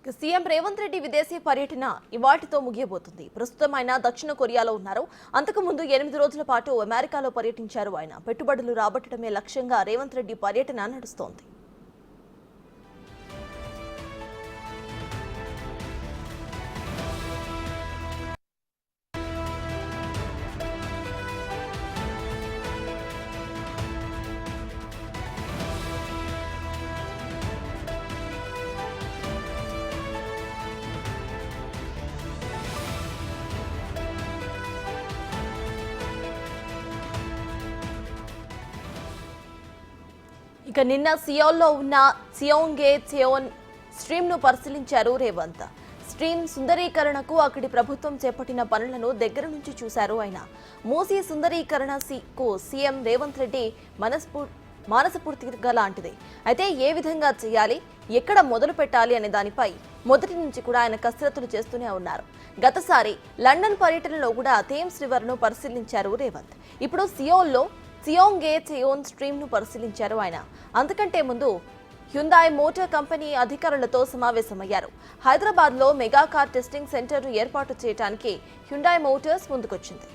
CM Revanth Reddy విదేశీ పర్యటన ఇవాటితో ముగియబోతుంది. ప్రస్తుతం ఆయన దక్షిణ కొరియాలో ఉన్నారు. అంతకుముందు 8 రోజుల పాటు అమెరికాలో పర్యటించారు. ఆయన పెట్టుబడులు రాబట్టడమే లక్ష్యంగా రేవంత్ రెడ్డి పర్యటన నడుస్తోంది. ఇక నిన్న సియోల్లో ఉన్న సియోంగే చేయోన్ స్ట్రీమ్ను పరిశీలించారు రేవంత్. స్ట్రీమ్ సుందరీకరణకు అక్కడి ప్రభుత్వం చేపట్టిన పనులను దగ్గర నుంచి చూశారు ఆయన. మూసీ సుందరీకరణకు సీఎం రేవంత్ రెడ్డి మానసపూర్తిగా లాంటిది. అయితే ఏ విధంగా చేయాలి, ఎక్కడ మొదలు పెట్టాలి అనే దానిపై మొదటి నుంచి కూడా ఆయన కసరత్తులు చేస్తూనే ఉన్నారు. గతసారి లండన్ పర్యటనలో కూడా థేమ్స్ రివర్ను పరిశీలించారు రేవంత్. ఇప్పుడు సియోల్లో సియోంగే చేయోన్ స్ట్రీమ్ ను పరిశీలించారు ఆయన. అంతకంటే ముందు హ్యుందాయ్ మోటార్ కంపెనీ అధికారులతో సమావేశమయ్యారు. హైదరాబాద్ లో మెగా కార్ టెస్టింగ్ సెంటర్ ను ఏర్పాటు చేయడానికి హ్యుందాయ్ మోటార్స్ ముందుకొచ్చింది.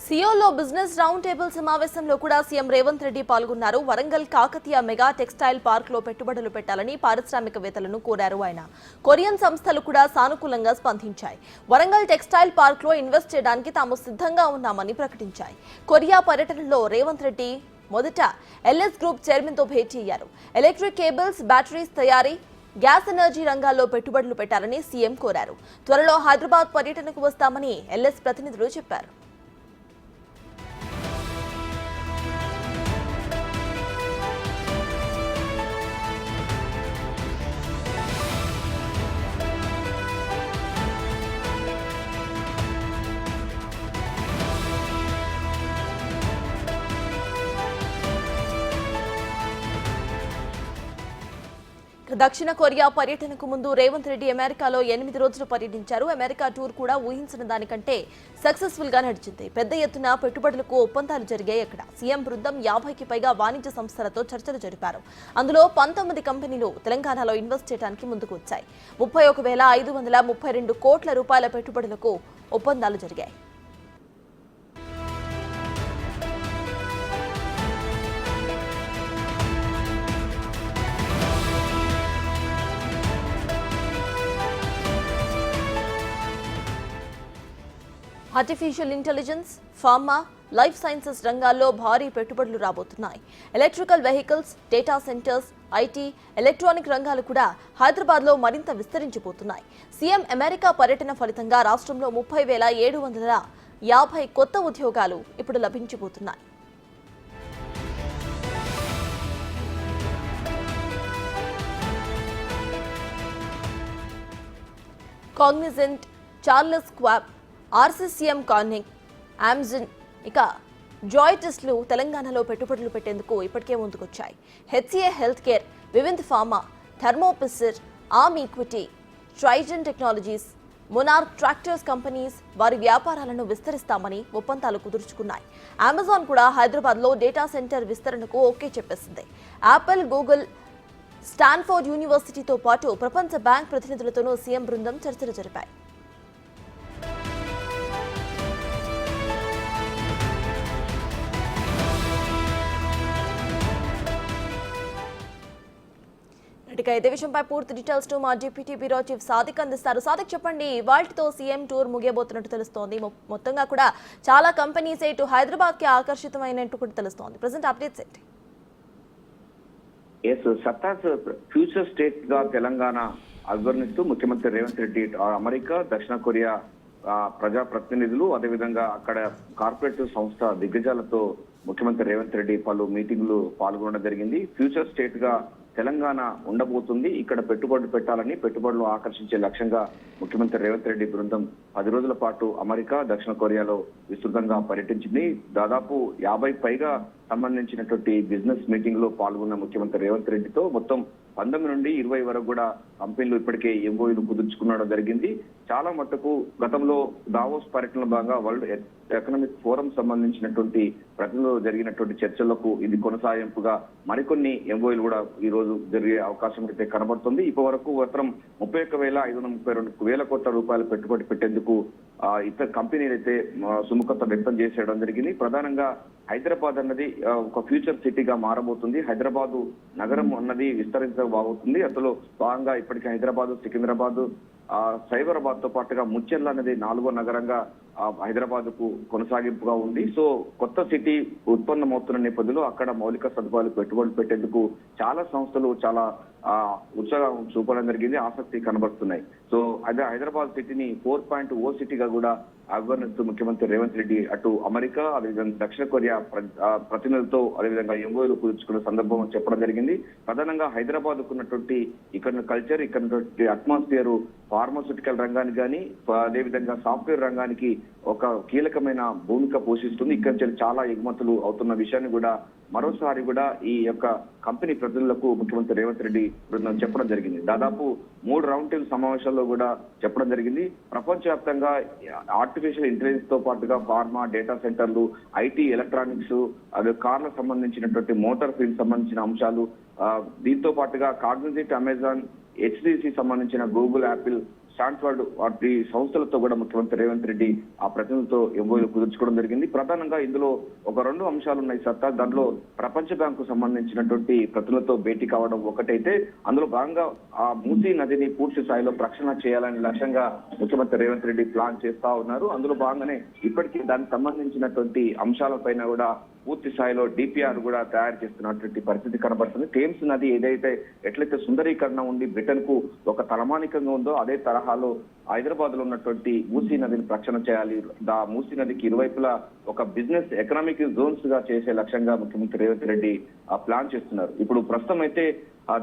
సియోలో బిజినెస్ రౌండ్ టేబుల్ సమావేశంలో కూడా సీఎం రేవంత్ రెడ్డి పాల్గొన్నారు. Warangal Kakatiya mega textile park లో పెట్టుబడులు పెట్టాలని పారిశ్రామికవేత్తలను కోరారు ఆయన. కొరియన్ సంస్థలు కూడా సానుకూలంగా స్పందించాయి. వరంగల్ టెక్స్టైల్ పార్క్ లో ఇన్వెస్ట్ చేయడానికి తాము సిద్ధంగా ఉన్నామని ప్రకటించాయి. కొరియా పర్యటనలో రేవంత్ రెడ్డి మొదట ఎల్ఎస్ గ్రూప్ చైర్మన్ తో భేటీ అయ్యారు. ఎలక్ట్రిక్ కేబుల్స్, బ్యాటరీస్ తయారీ, గ్యాస్ ఎనర్జీ రంగాల్లో పెట్టుబడులు పెట్టాలని సీఎం కోరారు. త్వరలో హైదరాబాద్ పర్యటనకు వస్తామని ఎల్ఎస్ ప్రతినిధులు చెప్పారు. దక్షిణ కొరియా పర్యటనకు ముందు రేవంత్ రెడ్డి అమెరికాలో 8 రోజులు పర్యటించారు. అమెరికా టూర్ కూడా ఊహించిన దానికంటే సక్సెస్ఫుల్ గా నడిచింది. పెద్ద ఎత్తున పెట్టుబడులకు ఒప్పందాలు జరిగాయి. అక్కడ సీఎం బృందం 50కి పైగా వాణిజ్య సంస్థలతో చర్చలు జరిపారు. అందులో 19 కంపెనీలు తెలంగాణలో ఇన్వెస్ట్ చేయడానికి ముందుకు వచ్చాయి. 31,532 కోట్ల రూపాయల పెట్టుబడులకు ఒప్పందాలు జరిగాయి. Artificial intelligence, pharma, life sciences రంగాల్లో భారీ పెట్టుబడులు రాబోతున్నాయి. Electrical vehicles, data centres, IT, electronic రంగాలు కూడా హైదరాబాద్లో మరింత విస్తరించిపోతున్నాయి. సీఎం అమెరికా పర్యటన ఫలితంగా రాష్ట్రంలో 30,750 కొత్త ఉద్యోగాలు ఇప్పుడు లభించబోతున్నాయి. Cognizant, Charles Schwab, RCCM Corning, Amazon, ఇక జాయిటిస్లు తెలంగాణలో పెట్టుబడులు పెట్టేందుకు ఇప్పటికే ముందుకొచ్చాయి. హెచ్సిఏ హెల్త్ కేర్, వివింద్ pharma, Thermo Fisher, arm equity, Trigyn technologies, Monarch tractors companies వారి వ్యాపారాలను విస్తరిస్తామని ఒప్పందాలు కుదుర్చుకున్నాయి. అమెజాన్ కూడా హైదరాబాద్లో డేటా సెంటర్ విస్తరణకు ఓకే చెప్పేసింది. యాపిల్, గూగుల్, స్టాన్ఫోర్డ్ యూనివర్సిటీతో పాటు ప్రపంచ బ్యాంక్ ప్రతినిధులతోనూ సీఎం బృందం చర్చలు జరిపాయి. ఇక ఇదే విషయంపై పూర్తి డీటెయిల్స్ టు మా డిప్యూటీ బ్యూరో చీఫ్ సాదిక్ అందిస్తారు. సాదిక్, చెప్పండి, ఇవాళ్టితో సీఎం టూర్ ముగియబోతున్నట్టు తెలుస్తోంది. మొత్తంగా కూడా చాలా కంపెనీస్ ఇటు హైదరాబాద్ కి ఆకర్షితమైనట్టు కూడా తెలుస్తోంది. ప్రెసెంట్ అప్డేట్స్ ఏంటి? సత్తాస్ ఫ్యూచర్ స్టేట్ గా తెలంగాణ అభివర్ణిస్తూ ముఖ్యమంత్రి రేవంత్ రెడ్డి అమెరికా, దక్షిణ కొరియా ప్రజా ప్రతినిధులు, అదేవిధంగా అక్కడ కార్పొరేట్ సంస్థ దిగ్గజాలతో ముఖ్యమంత్రి రేవంత్ రెడ్డి పలు మీటింగ్లు పాల్గొనడం జరిగింది. ఫ్యూచర్ స్టేట్ గా తెలంగాణ ఉండబోతుంది. ఇక్కడ పెట్టుబడులు పెట్టాలని, పెట్టుబడులు ఆకర్షించే లక్ష్యంగా ముఖ్యమంత్రి రేవంత్ రెడ్డి బృందం 10 రోజుల పాటు అమెరికా, దక్షిణ కొరియాలో విస్తృతంగా పర్యటించింది. దాదాపు 50 పైగా సంబంధించినటువంటి బిజినెస్ మీటింగ్ లో పాల్గొన్న ముఖ్యమంత్రి రేవంత్ రెడ్డితో మొత్తం 19 నుండి 20 వరకు కూడా కంపెనీలు ఇప్పటికే ఎంఓయూలు కుదుర్చుకునడం జరిగింది. చాలా మట్టుకు గతంలో దావోస్ పర్యటనలో భాగంగా వరల్డ్ ఎకనామిక్ ఫోరం సంబంధించినటువంటి ప్రతినిధులు జరిగినటువంటి చర్చలకు ఇది కొనసాగింపుగా మరికొన్ని ఎంఓయూలు కూడా ఈ రోజు జరిగే అవకాశం అయితే కనబడుతుంది. ఇప్పటి వరకు మాత్రం 31,532 కోట్ల రూపాయలు పెట్టుబడి పెట్టేందుకు ఇతర కంపెనీలు అయితే సుముఖత వ్యక్తం చేసేయడం జరిగింది. ప్రధానంగా హైదరాబాద్ అన్నది ఒక ఫ్యూచర్ సిటీగా మారబోతుంది. హైదరాబాద్ నగరం అన్నది విస్తరించబోతుంది. అందులో భాగంగా ఇప్పటికే హైదరాబాద్, సికింద్రాబాద్, సైబరాబాద్ తో పాటుగా ముచ్చెర్ల అనేది 4వ నగరంగా హైదరాబాద్ కు కొనసాగింపుగా ఉంది. సో కొత్త సిటీ ఉత్పన్నమవుతున్న నేపథ్యంలో అక్కడ మౌలిక సదుపాయాలు పెట్టుబడులు పెట్టేందుకు చాలా సంస్థలు చాలా ఉత్సాహం చూపడం జరిగింది, ఆసక్తి కనబడుతున్నాయి. సో అదే హైదరాబాద్ సిటీని 4.0 సిటీగా కూడా అభివర్ణిస్తూ ముఖ్యమంత్రి రేవంత్ రెడ్డి అటు అమెరికా, అదేవిధంగా దక్షిణ కొరియా ప్రతినిధులతో అదేవిధంగా ఎంఓయూలు కుదుర్చుకున్న సందర్భం చెప్పడం జరిగింది. ప్రధానంగా హైదరాబాద్ ఉన్నటువంటి ఇక్కడ కల్చర్, ఇక్కడ అట్మాస్ఫియర్ ఫార్మాస్యూటికల్ రంగానికి కానీ అదేవిధంగా సాఫ్ట్వేర్ రంగానికి ఒక కీలకమైన భూమిక పోషిస్తుంది. ఇక్కడ నుంచి చాలా ఎగుమతులు అవుతున్న విషయాన్ని కూడా మరోసారి కూడా ఈ యొక్క కంపెనీ ప్రతినిధులకు ముఖ్యమంత్రి రేవంత్ రెడ్డి బృందం చెప్పడం జరిగింది. దాదాపు 3 రౌండ్ టేబుల్ సమావేశాల్లో కూడా చెప్పడం జరిగింది. ప్రపంచవ్యాప్తంగా ఆర్టిఫిషియల్ ఇంటెలిజెన్స్ తో పాటుగా ఫార్మా, డేటా సెంటర్లు, ఐటీ, ఎలక్ట్రానిక్స్, అదే కార్లకు సంబంధించినటువంటి మోటార్ ఫీల్డ్ సంబంధించిన అంశాలు, దీంతో పాటుగా కాగ్నిజిట్, అమెజాన్, హెచ్డిసి సంబంధించిన గూగుల్, యాపిల్, స్టాన్ఫర్డ్ వాటి సంస్థలతో కూడా ముఖ్యమంత్రి రేవంత్ రెడ్డి ఆ ప్రతినిధులతో ఎంఓయూలు కుదుర్చుకోవడం జరిగింది. ప్రధానంగా ఇందులో ఒక 2 అంశాలు ఉన్నాయి సత్తా. దాంట్లో ప్రపంచ బ్యాంకు సంబంధించినటువంటి ప్రతినిధులతో భేటీ కావడం ఒకటైతే, అందులో భాగంగా ఆ మూసీ నదిని పూర్తి స్థాయిలో ప్రక్షాళన చేయాలని లక్ష్యంగా ముఖ్యమంత్రి రేవంత్ రెడ్డి ప్లాన్ చేస్తా ఉన్నారు. అందులో భాగంగానే ఇప్పటికీ దానికి సంబంధించినటువంటి అంశాలపైన కూడా పూర్తి స్థాయిలో డిపిఆర్ కూడా తయారు చేస్తున్నటువంటి పరిస్థితి కనబడుతుంది. థేమ్స్ నది ఎట్లయితే సుందరీకరణ ఉండి బ్రిటన్ కు ఒక తలమానికంగా ఉందో అదే తరహాలో హైదరాబాద్ లో ఉన్నటువంటి మూసీ నదిని ప్రక్షాళన చేయాలి. మూసీ నదికి ఇరువైపులా ఒక బిజినెస్ ఎకనామిక్ జోన్స్ గా చేసే లక్ష్యంగా ముఖ్యమంత్రి రేవంత్ రెడ్డి ప్లాన్ చేస్తున్నారు. ఇప్పుడు ప్రస్తుతం అయితే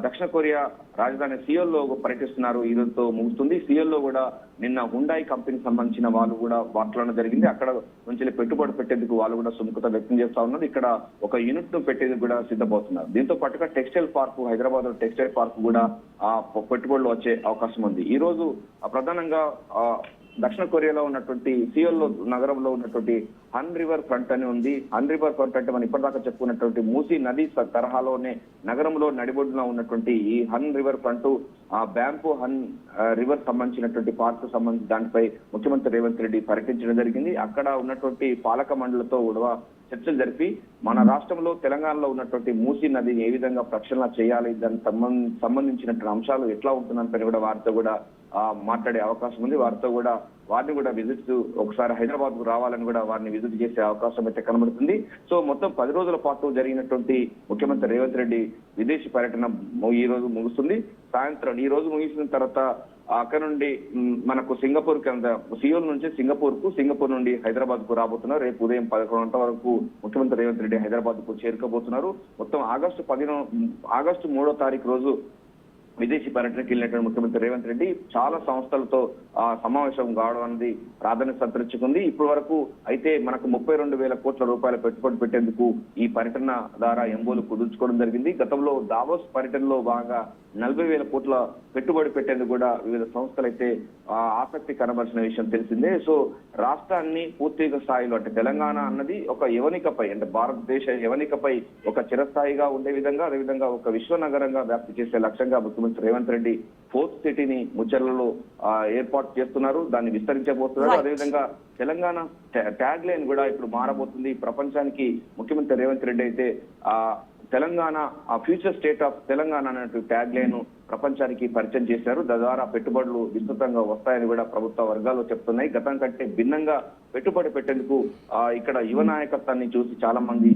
దక్షిణ కొరియా రాజధాని సియోల్ లో పర్యటిస్తున్నారు. ఈ రోజుతో ముగుస్తుంది. సియోల్ లో కూడా నిన్న హుండాయ్ కంపెనీకి సంబంధించిన వాళ్ళు కూడా మాట్లాడడం జరిగింది. అక్కడ నుంచి పెట్టుబడి పెట్టేందుకు వాళ్ళు కూడా సుముఖత వ్యక్తం చేస్తా ఉన్నారు. ఇక్కడ ఒక యూనిట్ ను పెట్టేందుకు కూడా సిద్ధమవుతున్నారు. దీంతో పాటుగా టెక్స్టైల్ పార్క్, హైదరాబాద్ లో టెక్స్టైల్ పార్క్ కూడా పెట్టుబడులు వచ్చే అవకాశం ఉంది. ఈ రోజు ప్రధానంగా దక్షిణ కొరియాలో ఉన్నటువంటి సియోల్ లో నగరంలో ఉన్నటువంటి హన్ రివర్ ఫ్రంట్ అని ఉంది. హన్ రివర్ ఫ్రంట్ అంటే మనం ఇప్పటిదాకా చెప్పుకున్నటువంటి మూసీ నది తరహాలోనే నగరంలో నడిబొడ్డున ఉన్నటువంటి ఈ హన్ రివర్ ఫ్రంట్ బ్యాంపు హన్ రివర్ సంబంధించినటువంటి పార్క్ సంబంధించి దానిపై ముఖ్యమంత్రి రేవంత్ రెడ్డి పర్యటించడం జరిగింది. అక్కడ ఉన్నటువంటి పాలక మండలితో కూడా చర్చలు జరిపి మన రాష్ట్రంలో తెలంగాణలో ఉన్నటువంటి మూసీ నదిని ఏ విధంగా ప్రక్షాళన చేయాలి, దానికి సంబంధించినటువంటి అంశాలు ఎట్లా ఉంటుందని కూడా వారితో కూడా మాట్లాడే అవకాశం ఉంది. వారిని కూడా విజిట్ ఒకసారి హైదరాబాద్ కు రావాలని కూడా వారిని విజిట్ చేసే అవకాశం అయితే కనబడుతుంది. సో మొత్తం 10 రోజుల పాటు జరిగినటువంటి ముఖ్యమంత్రి రేవంత్ రెడ్డి విదేశీ పర్యటన ఈ రోజు ముగుస్తుంది. సాయంత్రం ఈ రోజు ముగిసిన తర్వాత అక్కడ నుండి మనకు సింగపూర్ సియోల్ నుంచి సింగపూర్ నుండి హైదరాబాద్ కు రాబోతున్నారు. రేపు ఉదయం 11 గంటల వరకు ముఖ్యమంత్రి రేవంత్ రెడ్డి హైదరాబాద్ కు చేరుకోబోతున్నారు. మొత్తం ఆగస్టు 3వ తారీఖు రోజు విదేశీ పర్యటనకి వెళ్ళినటువంటి ముఖ్యమంత్రి రేవంత్ రెడ్డి చాలా సంస్థలతో సమావేశం కావడం అనేది ప్రాధాన్యత సంతరించుకుంది. ఇప్పటి వరకు అయితే మనకు 32,000 కోట్ల రూపాయల పెట్టుబడి పెట్టేందుకు ఈ పర్యటన ద్వారా ఎంఓలు కుదుర్చుకోవడం జరిగింది. గతంలో దావోస్ పర్యటనలో భాగంగా 40,000 కోట్ల పెట్టుబడి పెట్టేందుకు కూడా వివిధ సంస్థలు అయితే ఆసక్తి కనబరిచిన విషయం తెలిసిందే. సో రాష్ట్రాన్ని పూర్తిగా స్థాయిలో అంటే తెలంగాణ అన్నది ఒక యవనికపై అంటే భారతదేశ యవనికపై ఒక చిరస్థాయిగా ఉండే విధంగా అదేవిధంగా ఒక విశ్వనగరంగా వ్యాప్తి చేసే లక్ష్యంగా ముఖ్యమంత్రి రేవంత్ రెడ్డి 4th సిటీని ముచ్చర్లలో ఏర్పాటు చేస్తున్నారు, దాన్ని విస్తరించబోతున్నారు. అదేవిధంగా తెలంగాణ ట్యాగ్ లైన్ కూడా ఇప్పుడు మారబోతుంది. ప్రపంచానికి ముఖ్యమంత్రి రేవంత్ రెడ్డి అయితే Telangana future state of Telangana అనే ట్యాగ్ లైన్ ప్రపంచానికి పరిచయం చేశారు. తద్వారా పెట్టుబడులు విస్తృతంగా వస్తాయని కూడా ప్రభుత్వ వర్గాలు చెప్తున్నాయి. గతం కంటే భిన్నంగా పెట్టుబడి పెట్టేందుకు ఇక్కడ యువ నాయకత్వాన్ని చూసి చాలా మంది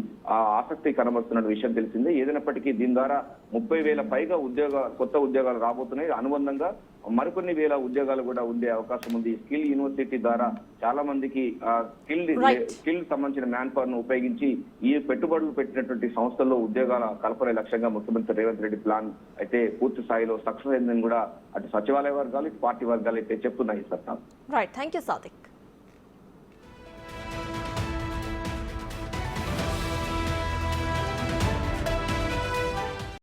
ఆసక్తి కనబడుతున్న విషయం తెలిసిందే. ఏదైనప్పటికీ దీని ద్వారా 30,000 పైగా కొత్త ఉద్యోగాలు రాబోతున్నాయి. అనుబంధంగా మరికొన్ని వేల ఉద్యోగాలు కూడా ఉండే అవకాశం ఉంది. స్కిల్ యూనివర్సిటీ ద్వారా చాలా మందికి స్కిల్ సంబంధించిన మ్యాన్ పవర్ ను ఉపయోగించి ఈ పెట్టుబడులు పెట్టినటువంటి సంస్థల్లో ఉద్యోగాల కల్పన లక్ష్యంగా ముఖ్యమంత్రి రేవంత్ రెడ్డి ప్లాన్ అయితే పూర్తి స్థాయిలో సక్సెస్ అయిందని కూడా అటు సచివాలయ వర్గాలు ఇటు పార్టీ వర్గాలు అయితే చెప్తున్నాయి. సత్తా. Right, thank you Sadiq.